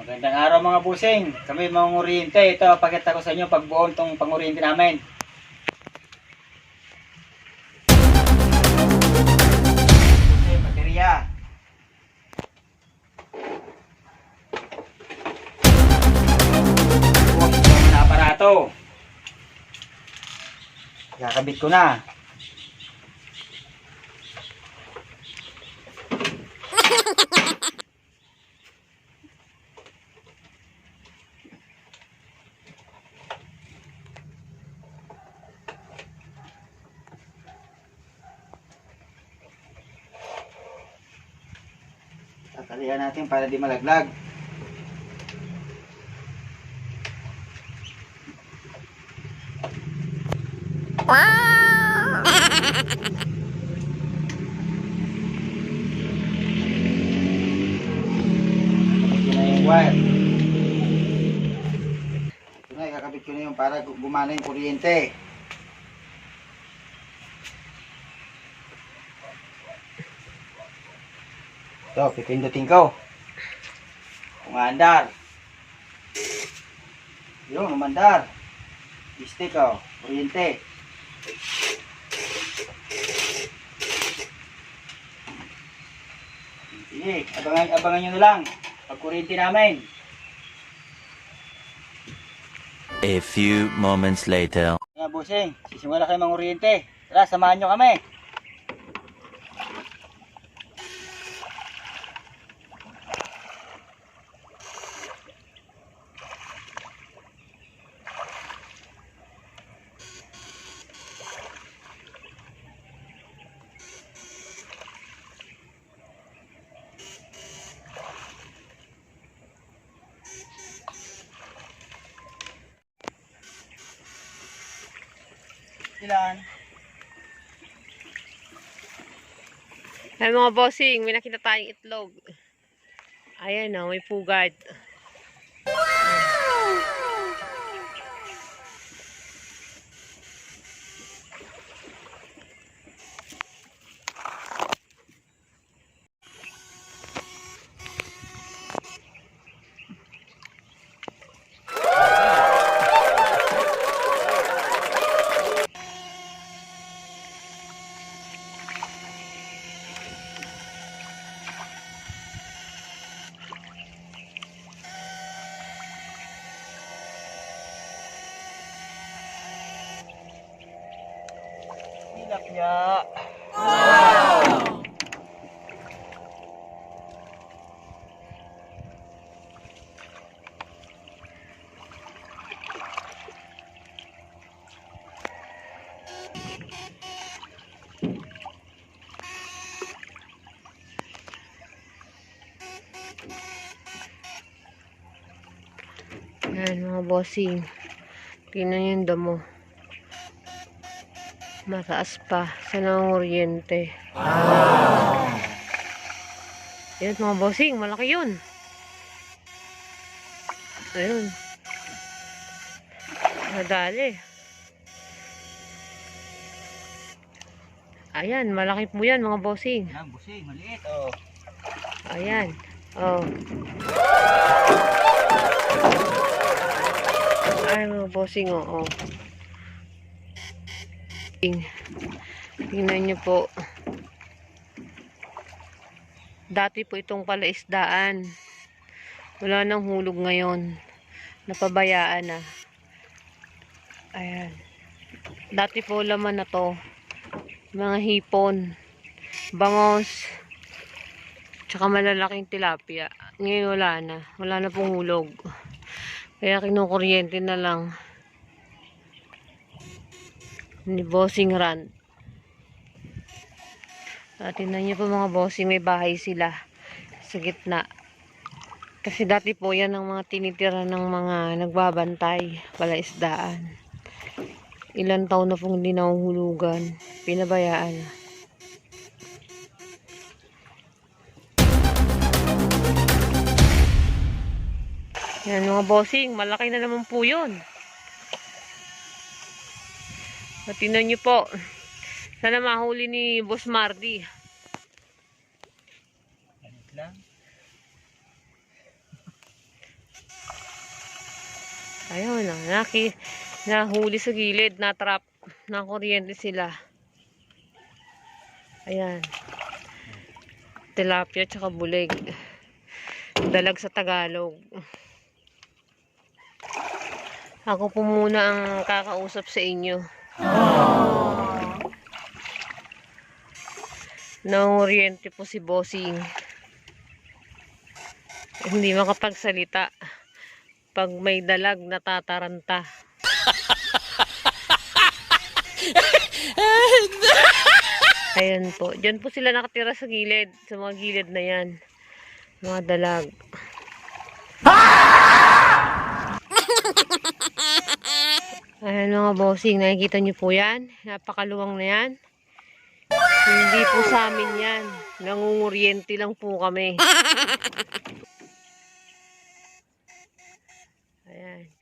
Magandang araw mga busing. Kami mga nguryente. Ito, pakita ko sa inyo pagbuon tong panguryente namin. Okay, baterya. Tapos, ito mga aparato. Kakabit ko na. Tatalian natin para di malaglag. Kakabit ko na yung wire. Ito na, kakabit ko na yung para gumana yung kuryente. Ito, pipindutin ko. Umandar. Yung, umandar. Stick ko, kuryente. Sige, abangan nyo na lang. Pag kuryente namin. A few moments later. Nga busing, sisimula kayo mga kuryente. Tara, samahan nyo kami. Ilan? Ay mga bossing, may nakita tayong itlog. Ayan o, may pugad. Tilapia. Ayan mga bossing. Tingnan yung damo. Mataas pa sa nanguryente. Ayan mga bossing, malaki yun. Ayun. Nadali. Ayan, malaki po yan mga bossing. Yan, busing, maliit. Oh. Ayan. Oh. Ay mga bossing, oo. Tingnan nyo po. Dati po itong palaisdaan. Wala nang hulog ngayon. Napabayaan na. Ayan. Dati po laman na to. Mga hipon. Bangos. Tsaka malalaking tilapia. Ngayon wala na. Wala na pong hulog. Kaya kinukuryente na lang. Ni Bossing Run. Tingnan niyo po mga bossing, may bahay sila sa gitna. Kasi dati po yan ang mga tinitira ng mga nagbabantay, palaisdaan. Ilan taon na pong hindi nahuhulugan. Pinabayaan na. Yan mga bossing, malaki na naman po yun. Tingnan niyo po. Sana mahuli ni Boss Marty. Ganit lang. Ayun, nahuli sa gilid, natrap, nakakuryente sila. Ayan. Tilapia tsaka bulig. Dalag sa Tagalog. Ako po muna ang kakausap sa inyo. Nauryente po si Bossing. Hindi makapagsalita. Pag may dalag, natataranta. Ayan po. Diyan po sila nakatira sa gilid. Sa mga gilid na yan. Mga dalag. Ayan mga bossing. Nakikita nyo po yan. Napakaluwang na yan. Hindi po sa amin yan. Nangunguryente lang po kami. Ayan.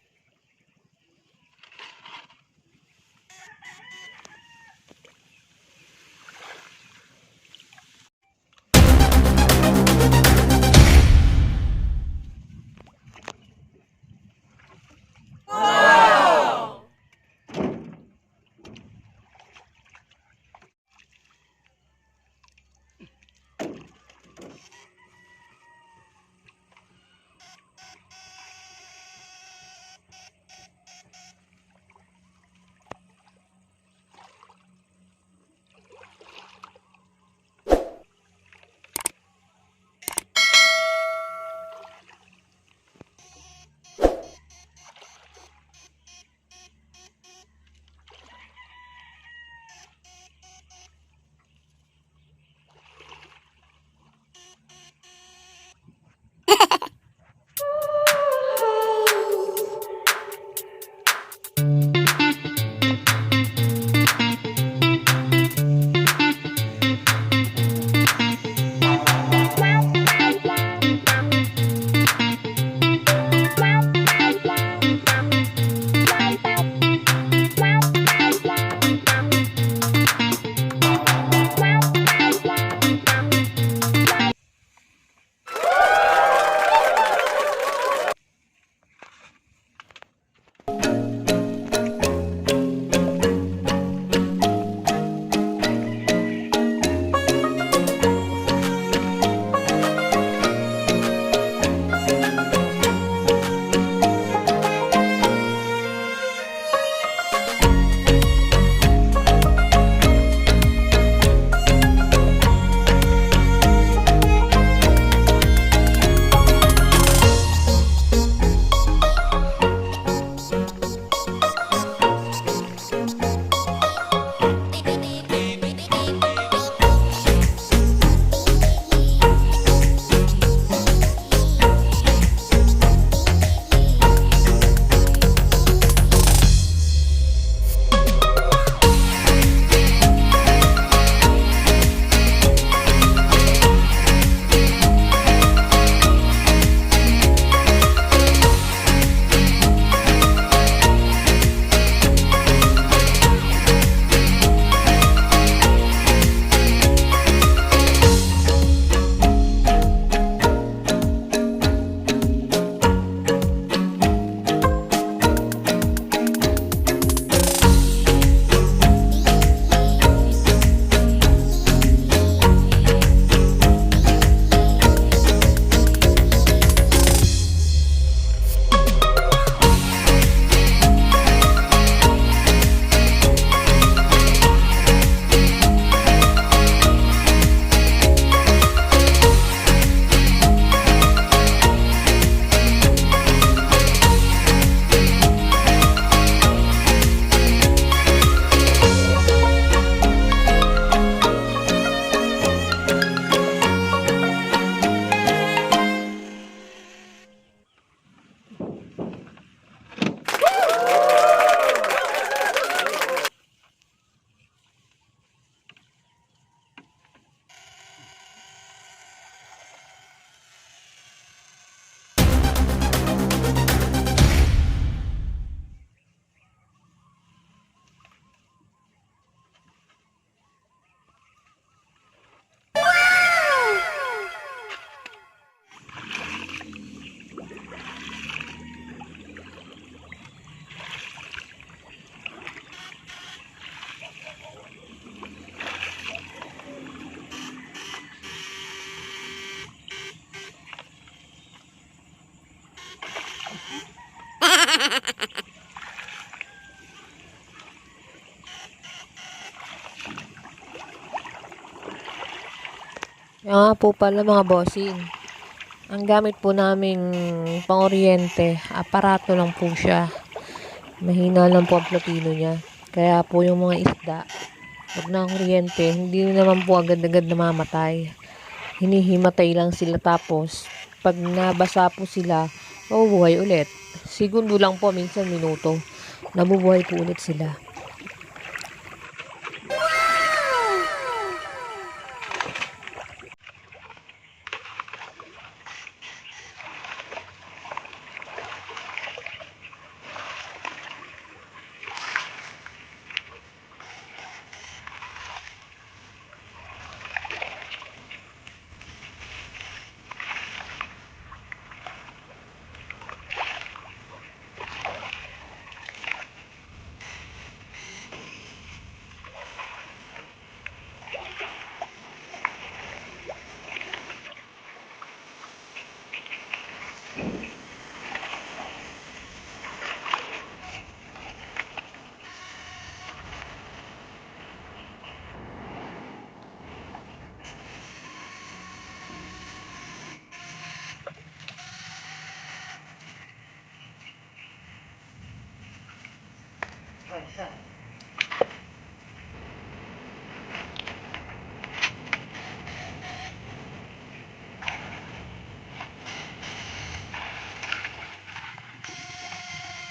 Yan nga po pala mga bossing. Ang gamit po naming pang-oryente, aparato lang po siya. Mahina lang po ang platino niya. Kaya po yung mga isda, pag na kuryente, hindi naman po agad-agad namamatay. Hinihimatay lang sila tapos, pag nabasa po sila, mabubuhay ulit. Segundo lang po, minsan minuto. Nabubuhay po ulit sila.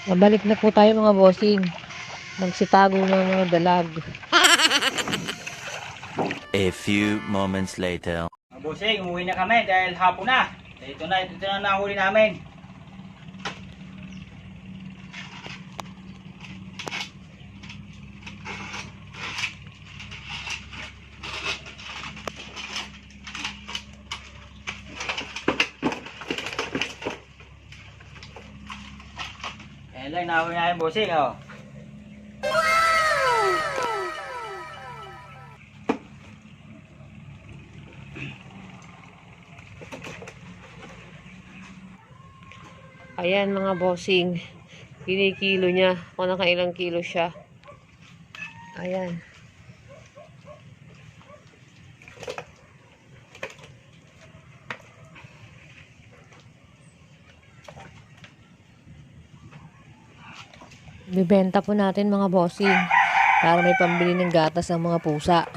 Mabalik na po tayo mga bossing. Magsitago ng mga dalag. A few moments later. Mga bossing, umuwi na kami dahil hapon na. Ito na nahuli namin. Ayan lang, nahuli namin bossing, oh. Ayan mga bossing. Kinikilo niya kung nakailang kilo siya. Ayan. Bibenta po natin mga bossing para may pambili ng gatas ang mga pusa.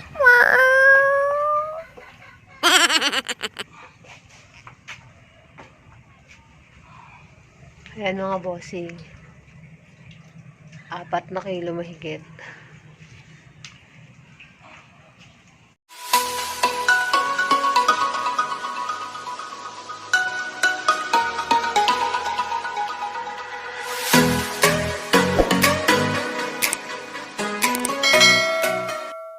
Ayan mga bossing. 4 na kilo mahigit.